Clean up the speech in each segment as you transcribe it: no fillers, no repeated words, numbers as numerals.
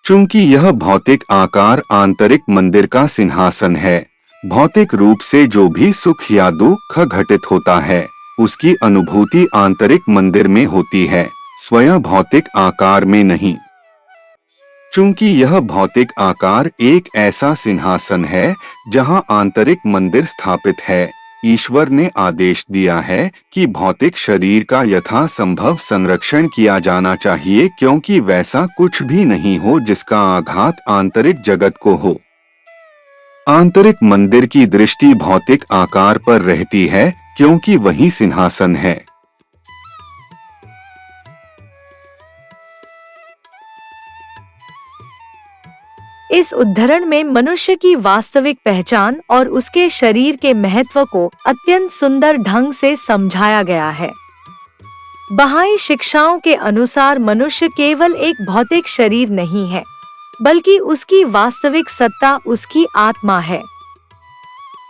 चूंकि यह भौतिक आकार आंतरिक मंदिर का सिंहासन है, भौतिक रूप से जो भी सुख या दुख घटित होता है उसकी अनुभूति आंतरिक मंदिर में होती है, स्वयं भौतिक आकार में नहीं। चूंकि यह भौतिक आकार एक ऐसा सिंहासन है जहां आंतरिक मंदिर स्थापित है, ईश्वर ने आदेश दिया है कि भौतिक शरीर का यथासंभव संरक्षण किया जाना चाहिए, क्योंकि वैसा कुछ भी नहीं हो जिसका आघात आंतरिक जगत को हो। आंतरिक मंदिर की दृष्टि भौतिक आकार पर रहती है क्योंकि वही सिंहासन है। इस उद्धरण में मनुष्य की वास्तविक पहचान और उसके शरीर के महत्व को अत्यंत सुंदर ढंग से समझाया गया है। बहाई शिक्षाओं के अनुसार मनुष्य केवल एक भौतिक शरीर नहीं है, बल्कि उसकी वास्तविक सत्ता उसकी आत्मा है।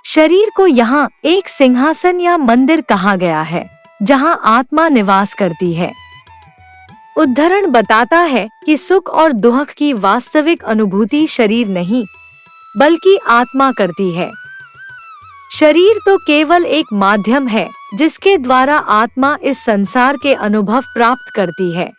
शरीर को यहाँ एक सिंहासन या मंदिर कहा गया है, जहाँ आत्मा निवास करती है। उद्धरण बताता है कि सुख और दुख की वास्तविक अनुभूति शरीर नहीं, बल्कि आत्मा करती है। शरीर तो केवल एक माध्यम है जिसके द्वारा आत्मा इस संसार के अनुभव प्राप्त करती है।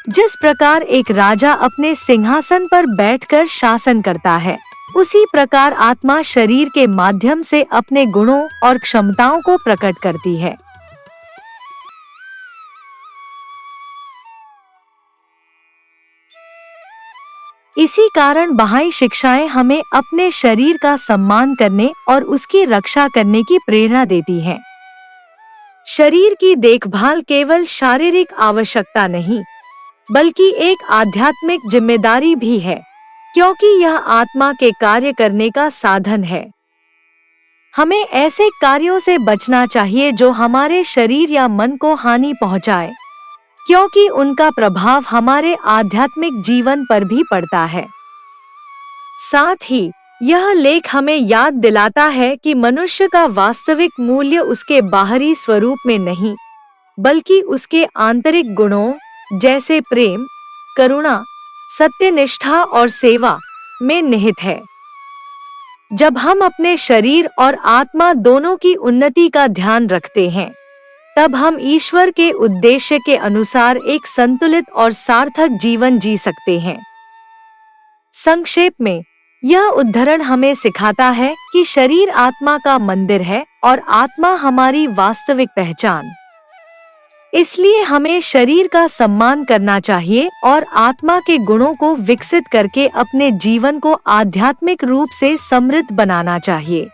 जिस प्रकार एक राजा अपने सिंहासन पर बैठकर शासन करता है, उसी प्रकार आत्मा शरीर के माध्यम से अपने गुणों और क्षमताओं को प्रकट करती है। इसी कारण बहाई शिक्षाएं हमें अपने शरीर का सम्मान करने और उसकी रक्षा करने की प्रेरणा देती हैं। शरीर की देखभाल केवल शारीरिक आवश्यकता नहीं, बल्कि एक आध्यात्मिक जिम्मेदारी भी है, क्योंकि यह आत्मा के कार्य करने का साधन है। हमें ऐसे कार्यों से बचना चाहिए जो हमारे शरीर या मन को हानि पहुंचाए, क्योंकि उनका प्रभाव हमारे आध्यात्मिक जीवन पर भी पड़ता है। साथ ही यह लेख हमें याद दिलाता है कि मनुष्य का वास्तविक मूल्य उसके बाहरी स्वरूप में नहीं, बल्कि उसके आंतरिक गुणों जैसे प्रेम, करुणा, सत्यनिष्ठा और सेवा में निहित है। जब हम अपने शरीर और आत्मा दोनों की उन्नति का ध्यान रखते हैं, तब हम ईश्वर के उद्देश्य के अनुसार एक संतुलित और सार्थक जीवन जी सकते हैं। संक्षेप में, यह उद्धरण हमें सिखाता है कि शरीर आत्मा का मंदिर है और आत्मा हमारी वास्तविक पहचान। इसलिए हमें शरीर का सम्मान करना चाहिए और आत्मा के गुणों को विकसित करके अपने जीवन को आध्यात्मिक रूप से समृद्ध बनाना चाहिए।